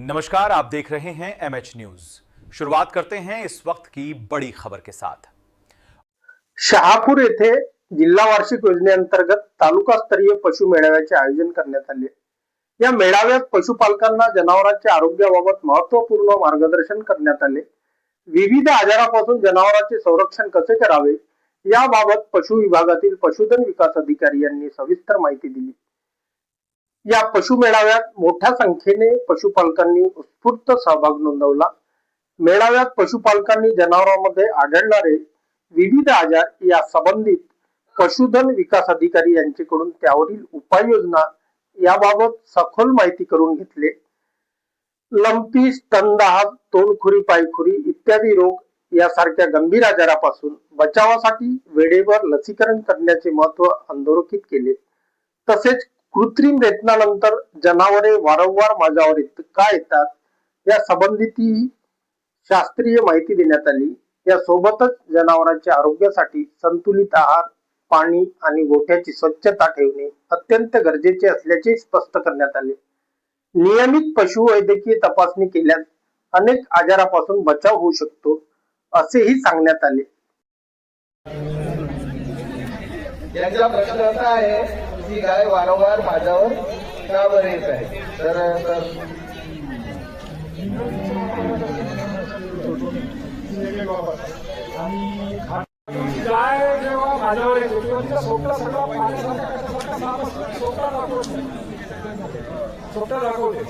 नमस्कार, आप देख रहे हैं एमएच न्यूज। शुरुआत करते हैं इस वक्त की बड़ी खबर के साथ। शहापूर येथे जिल्हा वार्षिक योजनेअंतर्गत तालुकास्तरीय पशु मेळाव्याचे आयोजन करण्यात आले। या मेळाव्यात पशुपालकांना जनावरांच्या आरोग्याबाबत महत्त्वपूर्ण मार्गदर्शन करण्यात आले। विविध आजारापासून जनावरांचे संरक्षण कसे करावे याबाबत पशु विभागातील पशुधन विकास अधिकारी यांनी सविस्तर माहिती दिली। या पशु मेळाव्यात मोठ्या संख्येने पशुपालकांनी उत्स्फूर्त सहभाग नोंदवला। मेळाव्यात पशुपालकांनी जनावरांमध्ये आढळणारे विविध आजार या संबंधित पशुधन विकास अधिकारी यांच्याकडून त्यावरील उपाययोजना याबाबत सखोल माहिती करून घेतले। लंपी, स्तनदाह, तोंडखुरी, पायखुरी इत्यादी रोग यासारख्या गंभीर आजारापासून बचावासाठी वेळेवर लसीकरण करण्याचे महत्त्व अधोरेखित केले। तसेच कृत्रिम रेतनानंतर जनावरे वारंवार माझ्यावर का येतात या संबंधीची शास्त्रीय माहिती देण्यात आली। या सोबतच जनावरांच्या आरोग्यासाठी संतुलित आहार, पाणी आणि गोठ्याची स्वच्छता ठेवणे अत्यंत गरजेचे असल्याचे स्पष्ट करण्यात आले। नियमित पशुवैद्यकीय तपासणी केल्यास अनेक आजारापासून बचाव होऊ शकतो असेही सांगण्यात आले। यांचा प्रश्न असा आहे की गाय वारंवार माझ्यावर का बरं येत आहे। तर गाय जेव्हा माझ्यावर येते किंवा तिचा सोपला सगळा पाण्यासारखा सोपटा दाखवते,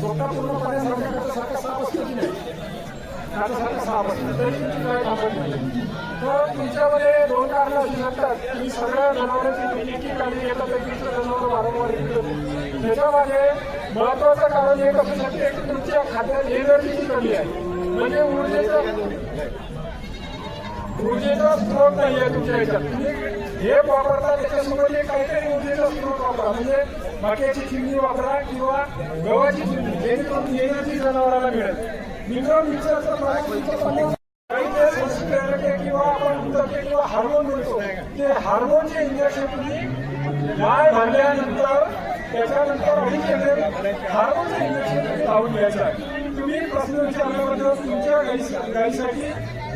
सोपटा पूर्णपणे सारखा साफ असतो की नाही, सारखा साफ असतो तरी ती गाय दाखवत नाही। तर तुमच्यामध्ये दोन कारणं असू शकतात की सगळ्या जनावरांची एक काळजी घेतात पैकी जनावर वारंवार येतात। त्याच्यामध्ये महत्वाचं कारण एक असू शकते की तुमच्या खाद्यात एनर्जीची कमी आहे, म्हणजे ऊर्जेचा स्त्रोत नाही आहे तुमच्या ह्याच्यात। हे वापरता त्याच्यासोबत काहीतरी ऊर्जेचा स्त्रोत वापरा, म्हणजे मक्याची चिमणी वापरा किंवा गव्हाची चिमणी, जेणेकरून एनर्जी जनावराला मिळेल। किंवा आपण किंवा हार्मोन म्हणतो, ते हार्मोनचे इंजेक्शन तुम्ही गाय भरल्यानंतर त्याच्यानंतर हार्मोनचे इंजेक्शन तुम्ही लावून घ्यायचं आहे। तुम्ही प्रश्न विचारल्याबद्दल तुमच्या गायीसाठी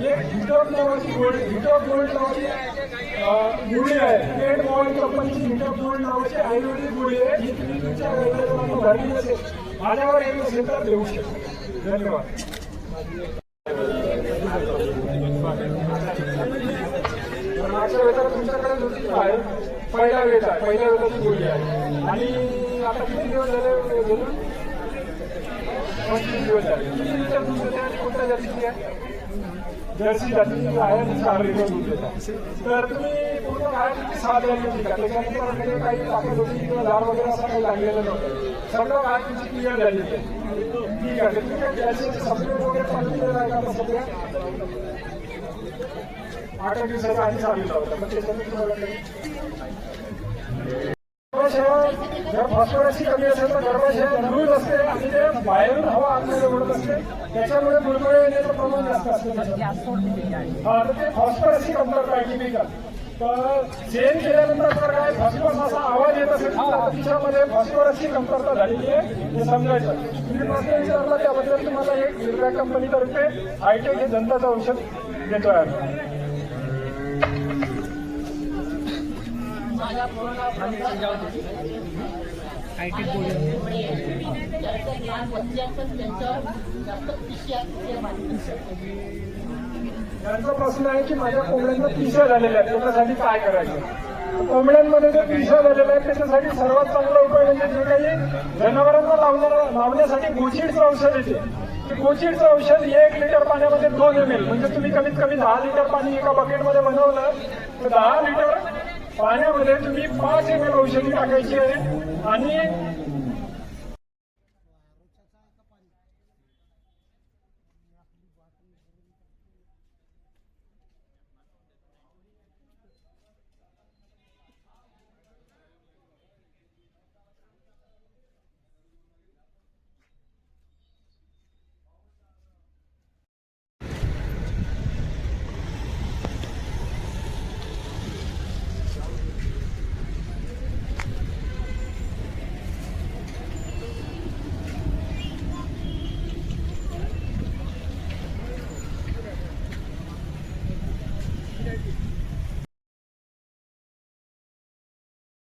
एक हिटॉप नावाची गोळी आहे, पेट मॉल कंपनीची हिटॉप गोल्ड नावाची आयुर्वेदिक गोळी आहे। ही तुम्ही तुमच्या गायीला भरली नसेल, माझ्यावर येत असेल तर देऊ शकता। धन्यवाद। मागच्या वेळेला तुमच्याकडे दुसरी आहे, पहिल्या वेळेची गोळी आहे आणि आता किती दिवस झाले? 35 दिवस झाले। कोणत्या जातीची आहे? जर्सी जातीची आहे आणि 4 लिटर दूध देतात। तर तुम्ही पूर्ण गायची 6 द्यायची का? त्याच्यानंतर काही टाकत होती किंवा झाड वगैरे असं काही लागलेलं नव्हतं, सगळं गाय तुमची क्लिअर झालेली आहे। ठीक आहे, तुम्ही काही गॅसचे सप्लिमेंट वगैरे पाहिजे आहे का? सगळ्या 8 दिवसाच्या आधी सांगितलं होतं, पण त्याच्यामध्ये तुम्हाला जर फॉस्फरसची कमी असेल तर गर्भाशय लूज असते आणि ते बाहेरून हवा आतमध्ये ओढत असते, त्याच्यामुळे गुळगुळे येण्याचं प्रमाण जास्त असतं। हा, तर ते फॉस्फरसची कमतरता आहे केमिकल। तर शेण केल्यानंतर जर काय फॉस्फरस असा आवाज येत असेल तर तिच्यामध्ये फॉस्फरसची कमतरता झालेली आहे हे समजायचं। तुम्ही प्रश्न विचारला त्याबद्दल तुम्हाला एक हिरव्या कंपनीतर्फे हायटेक हे दंताचं औषध देतो आहे। त्यांचा प्रश्न आहे की माझ्या कोंबड्यांना पिशव्या झालेल्या आहेत, त्याच्यासाठी काय करायचं? कोंबड्यांमध्ये जे पिशव्या झालेल्या आहेत त्याच्यासाठी सर्वात चांगला उपाय म्हणजे जे काही जनावरांना लावण्यासाठी गोचिडचं औषध येते, ते गोचिडचं औषध 1 लिटर पाण्यामध्ये 2 ml, म्हणजे तुम्ही कमीत कमी 10 लिटर पाणी एका बकेटमध्ये बनवलं तर 10 लिटर पाण्यामध्ये तुम्ही 5 ml औषधी टाकायची आहे आणि